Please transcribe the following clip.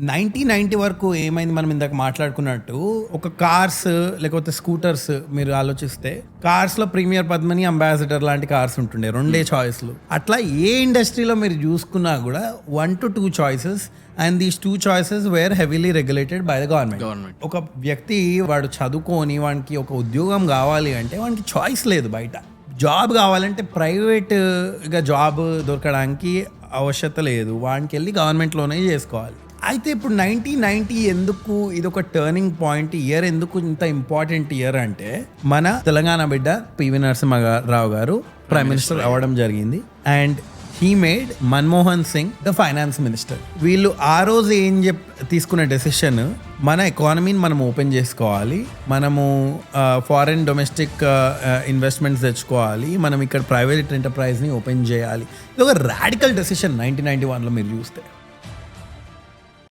1990 వరకు ఏమైంది, మనం ఇందాక మాట్లాడుకున్నట్టు ఒక కార్స్ లేకపోతే స్కూటర్స్ మీరు ఆలోచిస్తే కార్స్లో ప్రీమియర్ పద్మని, అంబాసిడర్ లాంటి కార్స్ ఉంటుండే, రెండే చాయిస్లు. అట్లా ఏ ఇండస్ట్రీలో మీరు చూసుకున్నా కూడా 1 to 2 choices, and these 2 choices were heavily regulated by the government. ఒక వ్యక్తి వాడు చదువుకొని వానికి ఒక ఉద్యోగం కావాలి అంటే వానికి చాయిస్ లేదు. బయట జాబ్ కావాలంటే ప్రైవేట్గా జాబ్ దొరకడానికి అవశ్యత లేదు, వానికి వెళ్ళి గవర్నమెంట్లోనే చేసుకోవాలి. అయితే ఇప్పుడు 1990 ఎందుకు ఇది ఒక టర్నింగ్ పాయింట్ ఇయర్, ఎందుకు ఇంత ఇంపార్టెంట్ ఇయర్ అంటే మన తెలంగాణ బిడ్డ పివి నరసింహారావు గారు ప్రైమ్ మినిస్టర్ అవ్వడం జరిగింది. And he made Manmohan Singh the finance minister. వీళ్ళు ఆ రోజు తీసుకునే డెసిషన్, మన ఎకానమీని మనం ఓపెన్ చేసుకోవాలి, మనము ఫారెన్ డొమెస్టిక్ ఇన్వెస్ట్మెంట్స్ తెచ్చుకోవాలి, మనం ఇక్కడ ప్రైవేట్ ఎంటర్ప్రైజ్ని ఓపెన్ చేయాలి. ఇది ఒక రాడికల్ డెసిషన్ 1991లో మీరు చూస్తే.